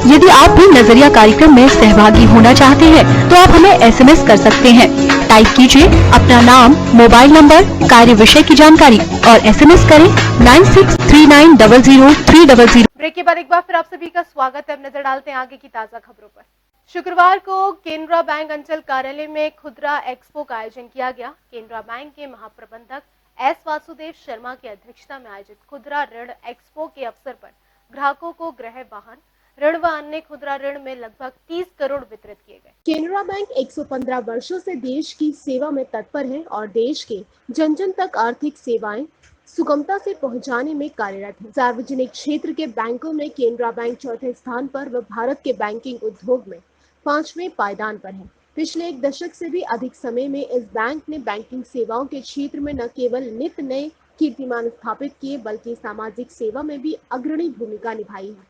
यदि आप भी नजरिया कार्यक्रम में सहभागी होना चाहते हैं तो आप हमें SMS कर सकते हैं। टाइप कीजिए अपना नाम, मोबाइल नंबर, कार्य विषय की जानकारी और SMS करें 9639000300। ब्रेक के बाद एक बार फिर आप सभी का स्वागत है। अब नजर डालते हैं आगे की ताजा खबरों पर। शुक्रवार को केनरा बैंक अंचल कार्यालय में खुदरा एक्सपो का आयोजन किया गया। केनरा बैंक के महाप्रबंधक S वासुदेव शर्मा की अध्यक्षता में आयोजित खुदरा ऋण एक्सपो के अवसर पर ग्राहकों को गृह वाहन ऋण व अन्य खुदरा ऋण में लगभग 30 करोड़ वितरित किए गए। केनरा बैंक 115 वर्षों से देश की सेवा में तत्पर है और देश के जन जन तक आर्थिक सेवाएं सुगमता से पहुंचाने में कार्यरत है। सार्वजनिक क्षेत्र के बैंकों में केनरा बैंक चौथे स्थान पर व भारत के बैंकिंग उद्योग में 5वें पायदान पर है। पिछले एक दशक से भी अधिक समय में इस बैंक ने बैंकिंग सेवाओं के क्षेत्र में न केवल नित नए कीर्तिमान स्थापित किए बल्कि सामाजिक सेवा में भी अग्रणी भूमिका निभाई है।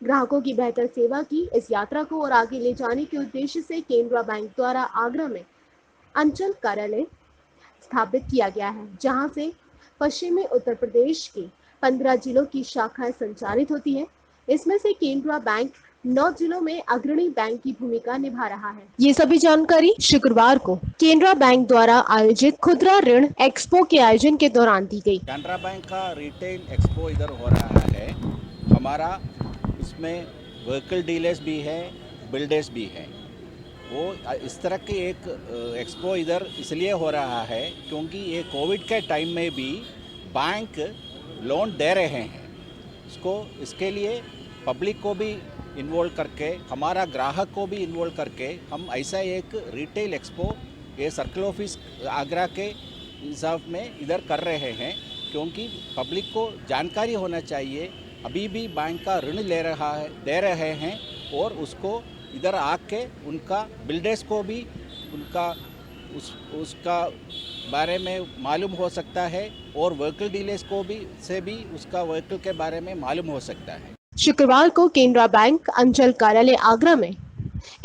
ग्राहकों की बेहतर सेवा की इस यात्रा को और आगे ले जाने के उद्देश्य से केनरा बैंक द्वारा आगरा में अंचल कार्यालय स्थापित किया गया है, जहां से पश्चिमी उत्तर प्रदेश के 15 जिलों की शाखाएं संचालित होती है। इसमें से केनरा बैंक 9 जिलों में अग्रणी बैंक की भूमिका निभा रहा है। ये सभी जानकारी शुक्रवार को केनरा बैंक द्वारा आयोजित खुदरा ऋण एक्सपो के आयोजन के दौरान दी गई। केनरा बैंक का रिटेल एक्सपो इधर हो रहा है। हमारा इसमें व्हीकल डीलर्स भी है, बिल्डर्स भी है। वो इस तरह की एक एक्सपो इधर इसलिए हो रहा है क्योंकि ये कोविड के टाइम में भी बैंक लोन दे रहे हैं। इसके लिए पब्लिक को भी इन्वॉल्व करके, हमारा ग्राहक को भी इन्वॉल्व करके हम ऐसा एक रिटेल एक्सपो ये सर्कल ऑफिस आगरा के हिसाब में इधर कर रहे हैं क्योंकि पब्लिक को जानकारी होना चाहिए। अभी भी बैंक का ऋण दे रहे हैं और उसको इधर आके उनका बिल्डर्स को भी उसका बारे में मालूम हो सकता है और व्हीकल डीलर्स को भी उसका व्हीकल के बारे में मालूम हो सकता है। शुक्रवार को केनरा बैंक अंचल कार्यालय आगरा में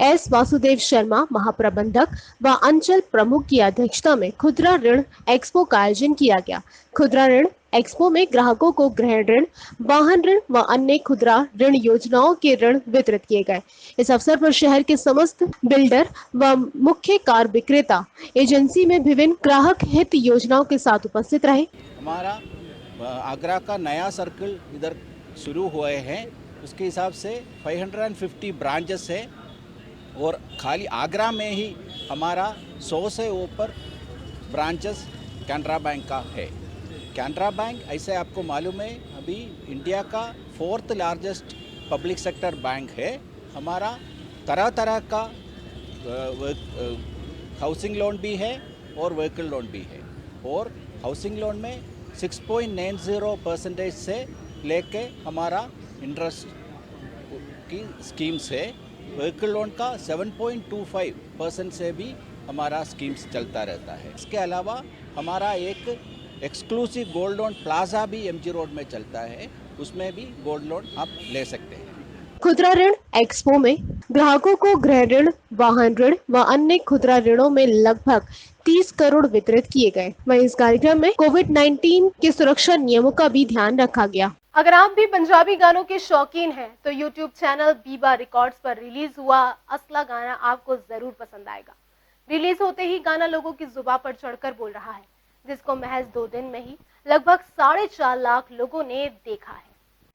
S वासुदेव शर्मा महाप्रबंधक व अंचल प्रमुख की अध्यक्षता में खुदरा ऋण एक्सपो का आयोजन किया गया। खुदरा ऋण एक्सपो में ग्राहकों को गृह ऋण, वाहन ऋण व अन्य खुदरा ऋण योजनाओं के ऋण वितरित किए गए। इस अवसर पर शहर के समस्त बिल्डर व मुख्य कार विक्रेता एजेंसी में विभिन्न ग्राहक हित योजनाओं के साथ उपस्थित रहे। हमारा आगरा का नया सर्कल इधर शुरू हुए हैं, उसके हिसाब से 550 ब्रांचेस है और खाली आगरा में ही हमारा 100 से ऊपर ब्रांचेस कैनरा बैंक का है। कैनरा बैंक ऐसे आपको मालूम है अभी इंडिया का 4th largest public sector bank है। हमारा तरह तरह का हाउसिंग लोन भी है और व्हीकल लोन भी है। और हाउसिंग लोन में 6.90% से लेके हमारा इंटरेस्ट की स्कीम्स है। व्हीकल लोन का 7.25% से भी हमारा स्कीम्स चलता रहता है। इसके अलावा हमारा एक एक्सक्लूसिव गोल्ड लोन प्लाजा भी एमजी रोड में चलता है, उसमें भी गोल्ड लोन आप ले सकते हैं। खुदरा ऋण एक्सपो में ग्राहकों को गृह ऋण, वाहन ऋण व अन्य खुदरा ऋणों में लगभग 30 करोड़ वितरित किए गए। वहीं इस कार्यक्रम में कोविड-19 के सुरक्षा नियमों का भी ध्यान रखा गया। अगर आप भी पंजाबी गानों के शौकीन हैं तो YouTube चैनल बीबा रिकॉर्ड्स पर रिलीज हुआ असला गाना आपको जरूर पसंद आएगा। रिलीज होते ही गाना लोगों की जुबान पर चढ़कर बोल रहा है, जिसको महज 2 दिन में ही लगभग 4.5 लाख लोगों ने देखा है।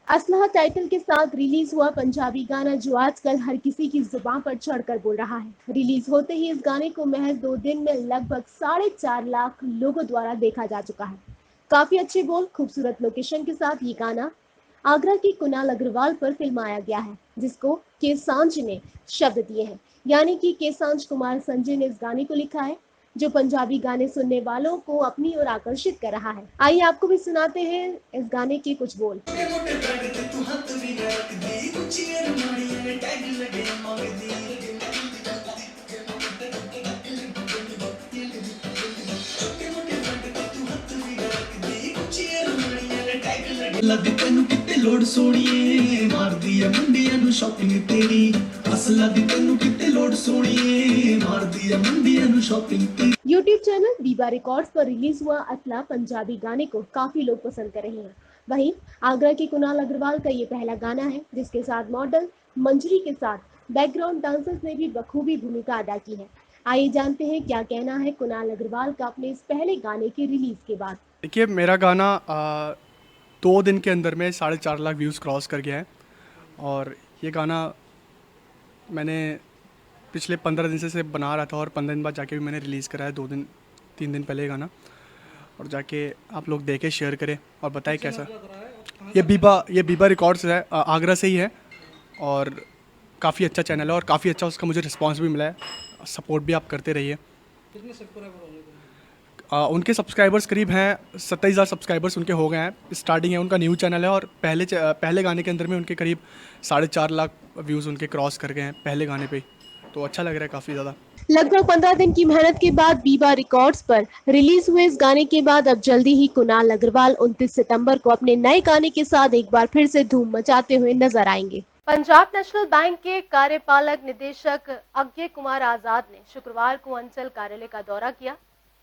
असला टाइटल के साथ रिलीज हुआ पंजाबी गाना जो आजकल हर किसी की जुबान पर चढ़कर बोल रहा है। रिलीज होते ही इस गाने को महज 2 दिन में लगभग 4.5 लाख लोगों द्वारा देखा जा चुका है। काफी अच्छे बोल, खूबसूरत लोकेशन के साथ ये गाना आगरा की कुणाल अग्रवाल पर फिल्माया गया है, जिसको केसांझ ने शब्द दिए हैं। यानी कि केसांझ कुमार संजय ने इस गाने को लिखा है, जो पंजाबी गाने सुनने वालों को अपनी ओर आकर्षित कर रहा है। आइए आपको भी सुनाते हैं इस गाने के कुछ बोल। ਲੱਦੀ ਤੈਨੂੰ ਕਿਤੇ ਲੋੜ ਸੋਣੀਏ ਮਾਰਦੀ ਐ ਮੁੰਡਿਆਂ ਨੂੰ ਸ਼ਾਪਿੰਗ ਤੇਰੀ ਅਸਲਾ ਦੀ ਤੈਨੂੰ ਕਿਤੇ ਲੋੜ ਸੋਣੀਏ ਮਾਰਦੀ ਐ ਮੁੰਡਿਆਂ ਨੂੰ ਸ਼ਾਪਿੰਗ ਤੇਰੀ। YouTube चैनल बीबा रिकॉर्ड्स पर रिलीज हुआ असला पंजाबी गाने को काफी लोग पसंद कर रहे हैं। वहीं आगरा के कुणाल अग्रवाल का ये पहला गाना है, जिसके साथ मॉडल मंजरी के साथ बैकग्राउंड डांसर्स ने भी बखूबी भूमिका अदा की है। आइए जानते हैं क्या कहना है कुणाल अग्रवाल का अपने इस पहले गाने के रिलीज के बाद। देखिए, मेरा गाना 2 दिन के अंदर में 4.5 लाख व्यूज़ क्रॉस कर गया है और ये गाना मैंने पिछले 15 दिन से बना रहा था और 15 दिन बाद जाके भी मैंने रिलीज़ कराया। 3 दिन पहले गाना, और जाके आप लोग देखें, शेयर करें और बताएं कैसा। ये बीबा रिकॉर्ड्स है, आगरा से ही है और काफ़ी अच्छा चैनल है और काफ़ी अच्छा उसका मुझे रिस्पांस भी मिला है। सपोर्ट भी आप करते रहिए। कितने सब्सक्राइबर होंगे? उनके सब्सक्राइबर्स करीब हैं 27,000 सब्सक्राइबर्स उनके हो गए हैं। स्टार्टिंग है, उनका न्यू चैनल है और पहले गाने के अंदर में उनके करीब 4.5 लाख व्यूज़ उनके क्रॉस कर गए हैं पहले गाने पे। तो अच्छा लग रहा है काफ़ी ज़्यादा। लगभग 15 दिन की मेहनत के बाद बीबा रिकॉर्ड्स पर रिलीज हुए इस गाने के बाद अब जल्दी ही कुणाल अग्रवाल 29 सितंबर को अपने नए गाने के साथ एक बार फिर से धूम मचाते हुए नजर आएंगे। पंजाब नेशनल बैंक के कार्यपालक निदेशक अज्ञे कुमार आजाद ने शुक्रवार को अंचल कार्यालय का दौरा किया।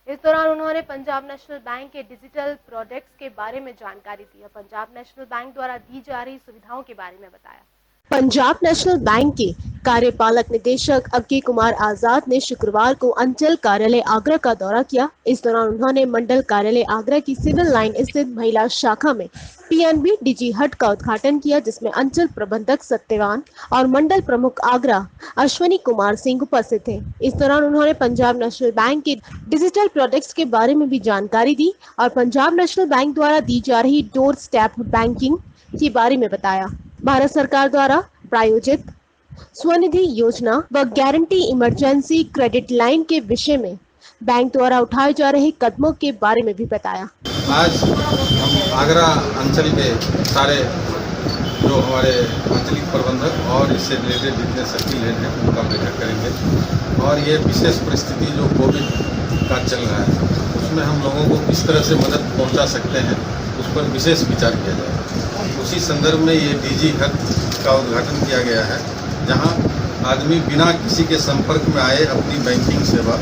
इस दौरान उन्होंने पंजाब नेशनल बैंक के डिजिटल प्रोडक्ट्स के बारे में जानकारी दी और पंजाब नेशनल बैंक द्वारा दी जा रही सुविधाओं के बारे में बताया। पंजाब नेशनल बैंक के कार्यपालक निदेशक अज्ञे कुमार आजाद ने शुक्रवार को अंचल कार्यालय आगरा का दौरा किया। इस दौरान उन्होंने मंडल कार्यालय आगरा की सिविल लाइन स्थित महिला शाखा में PNB डिजी हट का उद्घाटन किया, जिसमें अंचल प्रबंधक सत्यवान और मंडल प्रमुख आगरा अश्वनी कुमार सिंह उपस्थित थे। इस दौरान उन्होंने पंजाब नेशनल बैंक के डिजिटल प्रोडक्ट्स के बारे में भी जानकारी दी और पंजाब नेशनल बैंक द्वारा दी जा रही डोर स्टेप बैंकिंग के बारे में बताया। भारत सरकार द्वारा प्रायोजित स्वनिधि योजना व गारंटी इमरजेंसी क्रेडिट लाइन के विषय में बैंक द्वारा उठाए जा रहे कदमों के बारे में भी बताया। आज हम आगरा अंचल के सारे जो हमारे आंचलिक प्रबंधक और इससे रिलेटेड जितने सर्किल हेड हैं उनका बैठक करेंगे और ये विशेष परिस्थिति जो कोविड का चल रहा है उसमें हम लोगों को किस तरह से मदद पहुंचा सकते हैं उस पर विशेष विचार किया जाएगा। उसी संदर्भ में ये डिजी हट का उद्घाटन किया गया है, जहां आदमी बिना किसी के संपर्क में आए अपनी बैंकिंग सेवा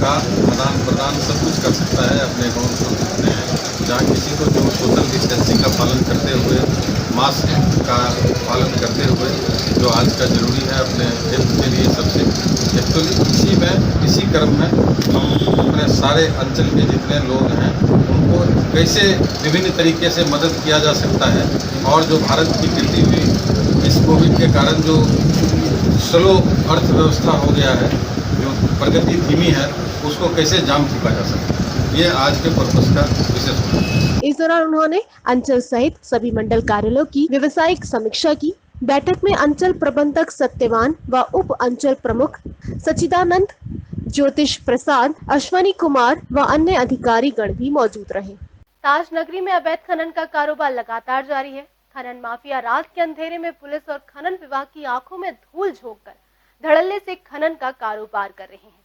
का आदान प्रदान सब कुछ कर सकता है, अपने अकाउंट खोल सकते हैं। जहाँ किसी को जो सोशल डिस्टेंसिंग का पालन करते हुए, मास्क का पालन करते हुए जो आज का जरूरी है अपने हेल्थ के लिए सबसे एक्चुअली इसी क्रम में हम अपने सारे अंचल के जितने लोग हैं उनको कैसे विभिन्न तरीके से मदद किया जा सकता है और जो भारत की गिरती हुई इस कोविड के कारण जो स्लो अर्थव्यवस्था हो गया है, जो प्रगति धीमी है, उसको कैसे जाम फूका जा सकता है, ये आज के पर्पस का विशेष होगा। इस दौरान उन्होंने अंचल सहित सभी मंडल कार्यालयों की व्यावसायिक समीक्षा की। बैठक में अंचल प्रबंधक सत्यवान व उप अंचल प्रमुख सचिदानंद, ज्योतिष प्रसाद, अश्वनी कुमार व अन्य अधिकारी गण भी मौजूद रहे। ताज नगरी में अवैध खनन का कारोबार लगातार जारी है। खनन माफिया रात के अंधेरे में पुलिस और खनन विभाग की आंखों में धूल झोंककर धड़ल्ले से खनन का कारोबार कर रहे हैं।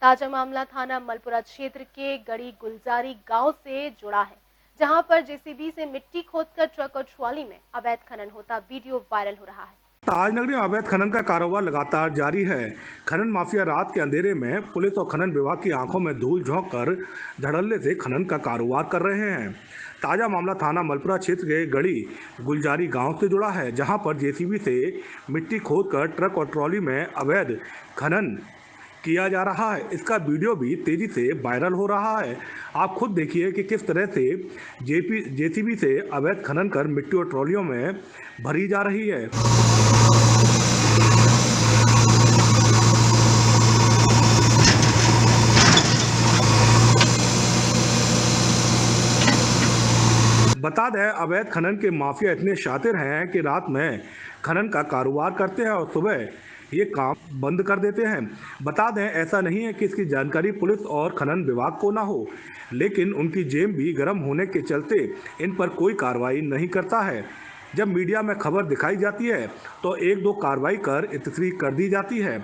ताजा मामला थाना मलपुरा क्षेत्र के गड़ी गुलजारी गांव से जुड़ा है, जहां पर जेसीबी से मिट्टी खोदकर ट्रक और ट्रॉली में अवैध खनन होता वीडियो वायरल हो रहा है। ताजनगरी में अवैध खनन का कारोबार लगातार जारी है। खनन माफिया रात के अंधेरे में पुलिस और खनन विभाग की आंखों में धूल झोंककर धड़ल्ले से खनन का कारोबार कर रहे हैं। ताजा मामला थाना मलपुरा क्षेत्र के गड़ी गुलजारी गांव से जुड़ा है, जहां पर जेसीबी से मिट्टी खोदकर ट्रक और ट्रॉली में अवैध खनन किया जा रहा है। इसका वीडियो भी तेजी से वायरल हो रहा है। आप खुद देखिए कि किस तरह से जेसीबी से अवैध खनन कर मिट्टी और ट्रॉलियों में भरी जा रही है। बता दें, अवैध खनन के माफिया इतने शातिर हैं कि रात में खनन का कारोबार करते हैं और सुबह ये काम बंद कर देते हैं। बता दें, ऐसा नहीं है कि इसकी जानकारी पुलिस और खनन विभाग को ना हो, लेकिन उनकी जेब भी गर्म होने के चलते इन पर कोई कार्रवाई नहीं करता है। जब मीडिया में खबर दिखाई जाती है तो एक दो कार्रवाई कर इतफरी कर दी जाती है।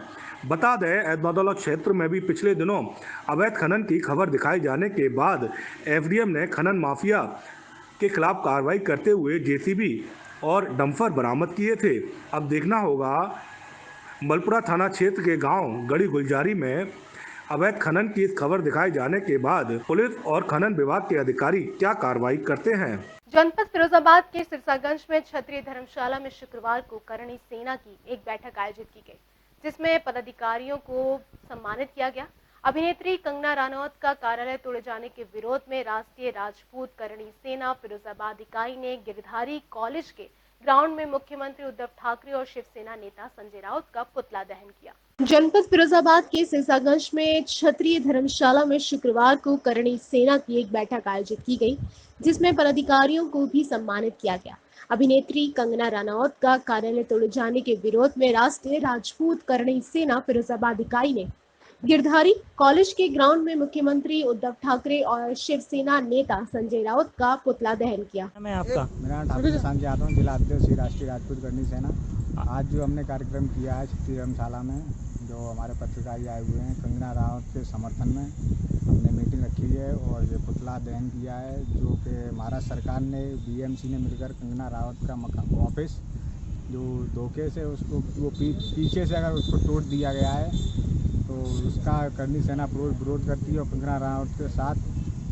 बता दें, एतमादुल्लाह क्षेत्र में भी पिछले दिनों अवैध खनन की खबर दिखाई जाने के बाद एफडीएम ने खनन माफिया के खिलाफ कार्रवाई करते हुए जेसीबी और डंपर बरामद किए थे। अब देखना होगा मलपुरा थाना क्षेत्र के गांव गड़ी गुलजारी में अवैध खनन की इस खबर दिखाए जाने के बाद पुलिस और खनन विभाग के अधिकारी क्या कार्रवाई करते हैं। जनपद फिरोजाबाद के सिरसागंज में क्षत्रिय धर्मशाला में शुक्रवार को करणी सेना की एक बैठक आयोजित की गई, जिसमें पदाधिकारियों को सम्मानित किया गया। अभिनेत्री कंगना रनौत का कार्यालय तोड़े जाने के विरोध में राष्ट्रीय राजपूत करणी सेना फिरोजाबाद इकाई ने गिरधारी कॉलेज के ग्राउंड में मुख्यमंत्री उद्धव ठाकरे और शिवसेना नेता संजय राउत का पुतला दहन किया। जनपद फिरोजाबाद के सिरसागंज में क्षत्रिय धर्मशाला में शुक्रवार को करणी सेना की एक बैठक आयोजित की गई, जिसमें पदाधिकारियों को भी सम्मानित किया गया। अभिनेत्री कंगना रनौत का कार्यालय तोड़े जाने के विरोध में राष्ट्रीय राजपूत करणी सेना फिरोजाबाद इकाई ने गिरधारी कॉलेज के ग्राउंड में मुख्यमंत्री उद्धव ठाकरे और शिवसेना नेता संजय राउत का पुतला दहन किया। मैं आपका मेरा ठाकुर संजय यादव, जिला अध्यक्ष राष्ट्रीय राजपूत करणी सेना। आज जो हमने कार्यक्रम किया है क्षत्रिय धर्मशाला में, जो हमारे पत्रकारी आए हुए हैं, कंगना रनौत के समर्थन में हमने मीटिंग रखी है और ये पुतला दहन किया है, जो कि महाराष्ट्र सरकार ने बीएमसी ने मिलकर कंगना रनौत का ऑफिस जो धोखे से उसको वो पीछे से अगर उसको तोड़ दिया गया है तो उसका करणी सेना विरोध करती है और कंगना रनौत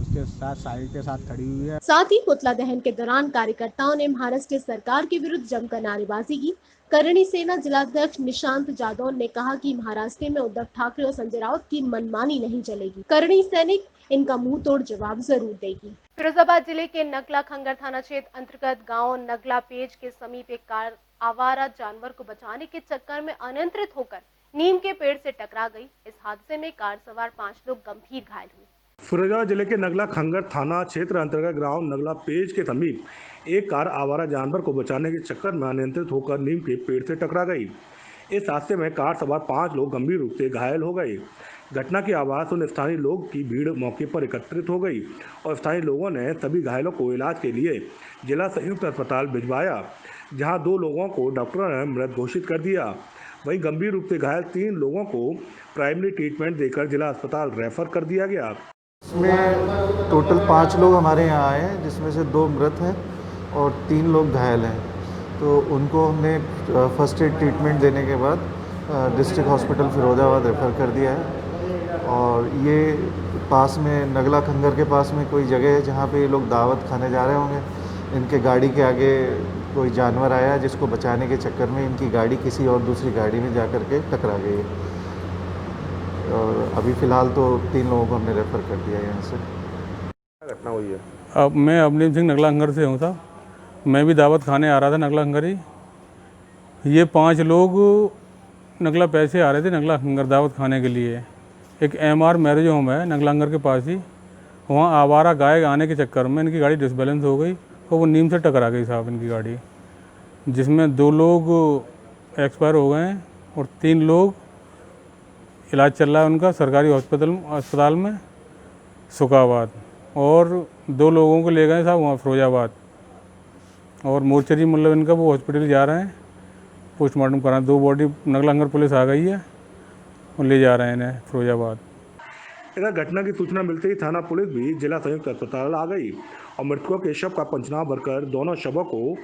के साथ साहिल के साथ खड़ी हुई है। साथ ही पुतला दहन के दौरान कार्यकर्ताओं ने महाराष्ट्र सरकार के विरुद्ध जमकर नारेबाजी की। करणी सेना जिलाध्यक्ष निशांत जादव ने कहा कि महाराष्ट्र में उद्धव ठाकरे और संजय राउत की मनमानी नहीं चलेगी। करणी सैनिक इनका मुंह तोड़ जवाब जरूर देगी। फिरोजाबाद जिले के नगला खंगर थाना क्षेत्र अंतर्गत गांव नगला पेज के समीप एक कार आवारा जानवर को बचाने के चक्कर में अनियंत्रित होकर नीम के पेड़ से टकरा गई। इस हादसे में कार सवार 5 लोग गंभीर घायल हुए। फिरोजाबाद जिले के नगला खंगर थाना क्षेत्र अंतर्गत गांव नगला पेज के समीप एक कार आवारा जानवर को बचाने के चक्कर में अनियंत्रित होकर नीम के पेड़ से टकरा गई। इस हादसे में कार सवार 5 लोग गंभीर रूप से घायल हो गए। घटना की आवाज़ सुन स्थानीय लोग की भीड़ मौके पर एकत्रित हो गई और स्थानीय लोगों ने सभी घायलों को इलाज के लिए जिला संयुक्त अस्पताल भिजवाया, जहां 2 लोगों को डॉक्टरों ने मृत घोषित कर दिया। वहीं गंभीर रूप से घायल 3 लोगों को प्राइमरी ट्रीटमेंट देकर जिला अस्पताल रेफर कर दिया गया। इसमें टोटल 5 लोग हमारे यहाँ आए हैं, जिसमें से 2 मृत हैं और 3 लोग घायल हैं। तो उनको हमने फर्स्ट एड ट्रीटमेंट देने के बाद डिस्ट्रिक्ट हॉस्पिटल फिरोजाबाद रेफ़र कर दिया है। और ये पास में नगला खंगर के पास में कोई जगह है जहाँ पे ये लोग दावत खाने जा रहे होंगे। इनके गाड़ी के आगे कोई जानवर आया, जिसको बचाने के चक्कर में इनकी गाड़ी किसी और दूसरी गाड़ी में जा कर के टकरा गई है। और अभी फ़िलहाल तो 3 लोगों को हमने रेफ़र कर दिया यहाँ से। घटना हुई है। अब मैं अवनीत सिंह नगला खंगर से हूँ साहब। मैं भी दावत खाने आ रहा था नगला खंगरी। ये 5 लोग नगला पैसे आ रहे थे नगला खंगर दावत खाने के लिए। एक MR मैरिज होम है नगला खंगर के पास ही, वहाँ आवारा गाय आने के चक्कर में इनकी गाड़ी डिसबैलेंस हो गई और वो नीम से टकरा गई साहब इनकी गाड़ी। जिसमें 2 लोग एक्सपायर हो गए हैं और 3 लोग इलाज चल रहा है उनका सरकारी अस्पताल में सुखाबाद, और 2 लोगों को ले गए साहब वहाँ फिरोजाबाद, और मोर्चरी मतलब इनका वो हॉस्पिटल जा रहे हैं पोस्टमार्टम कराना। 2 बॉडी नगला हंगर पुलिस आ गई है और ले जा रहे हैं इन्हें फिरोजाबाद। इधर घटना की सूचना मिलते ही थाना पुलिस भी जिला संयुक्त अस्पताल आ गई और मृतकों के शव का पंचनामा भरकर दोनों शवों को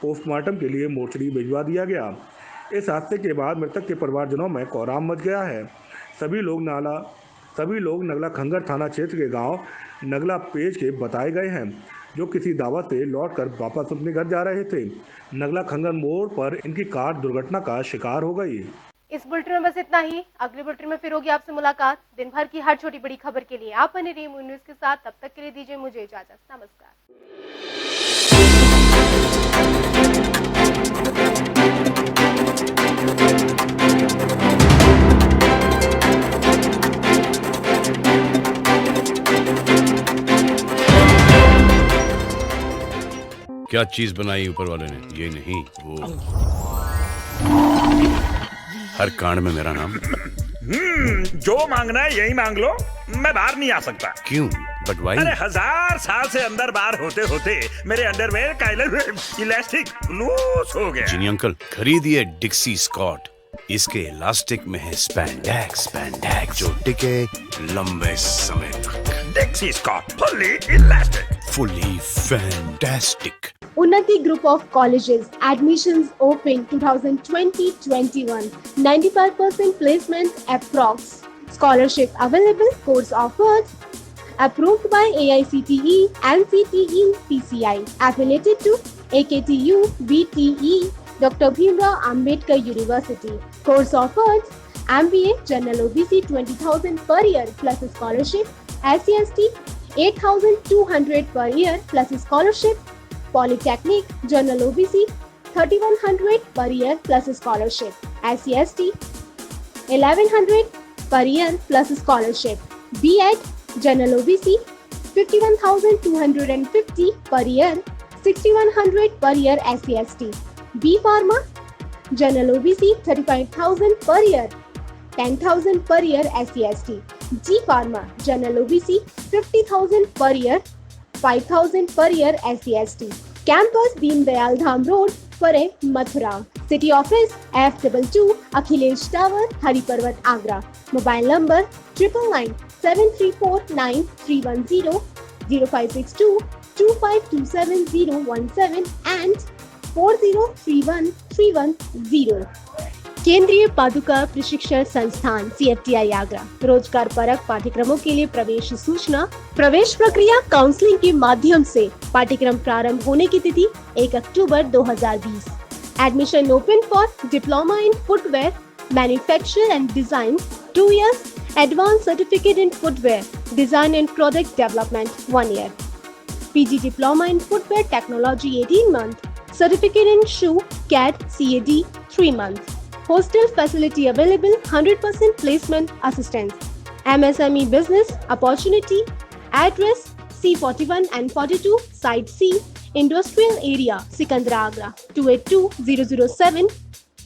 पोस्टमार्टम के लिए मोर्चरी भिजवा दिया गया। इस हादसे के बाद मृतक के परिवारजनों में कोहराम मच गया है। सभी लोग नगला खंगर थाना क्षेत्र के गांव नगला पेज के बताए गए हैं, जो किसी दावत से लौटकर वापस अपने घर जा रहे थे। नगला खंगर मोड़ पर इनकी कार दुर्घटना का शिकार हो गई। इस बुलेटिन में बस इतना ही। अगले बुलेटिन में फिर होगी आपसे मुलाकात। दिन भर की हर छोटी बड़ी खबर के लिए आप बने रहिए मून न्यूज के साथ। तब तक के लिए दीजिए मुझे इजाजत। नमस्कार। क्या चीज बनाई ऊपर वाले ने? ये नहीं वो। हर कांड में मेरा नाम। जो मांगना है यही मांग लो, मैं बाहर नहीं आ सकता। क्यों? But why? अरे 1000 साल से अंदर बाहर होते होते मेरे अंडरवेयर काइलर इलास्टिक लूज हो गया। जिनी अंकल खरीदिए डिक्सी स्कॉट, इसके इलास्टिक में है स्पैंडेक्स जो टिके लंबे समय तक। Dixcy Scott fully elastic, fully fantastic. Unnati Group of Colleges. Admissions open 2020-21. 95% placements approx. Scholarship available. Course offered. Approved by AICTE, NCTE, PCI. Affiliated to AKTU, BTE, Dr. Bhimrao Ambedkar University. Course offered. MBA General OBC 20,000 per year plus scholarship. SCST 8,200 per year plus scholarship. Polytechnic General OBC 3,100 per year plus scholarship. SCST 1,100 per year plus scholarship. B.Ed General OBC 51,250 per year, 6,100 per year SCST. B Pharma General OBC 35,000 per year, 10,000 per year SCST. G Pharma General OBC 50,000 per year, 5,000 per year SCST. Campus Deen Dayal Dham Road, Pare, Mathura. City Office F22 Akhilesh Tower, Hariparvat, Agra. Mobile number 997349 0562 2527017 and 40313110. केंद्रीय पादुका प्रशिक्षण संस्थान CFTI Agra रोजगार परक पाठ्यक्रमों के लिए प्रवेश सूचना। प्रवेश प्रक्रिया काउंसलिंग के माध्यम से। पाठ्यक्रम प्रारंभ होने की तिथि 1 अक्टूबर 2020। Admission open for diploma in footwear manufacture and design 2 years, advance certificate in footwear design and product development 1 year, PG diploma in footwear technology 18 months, certificate in shoe CAD CAD 3 months. Hostel facility available, 100% placement assistance. MSME business opportunity. Address C41 and 42, Site C, Industrial Area, Sikandra Agra, 282007.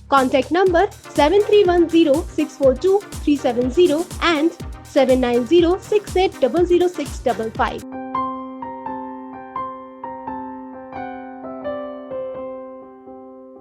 Contact number 7310642370 and 79068000655.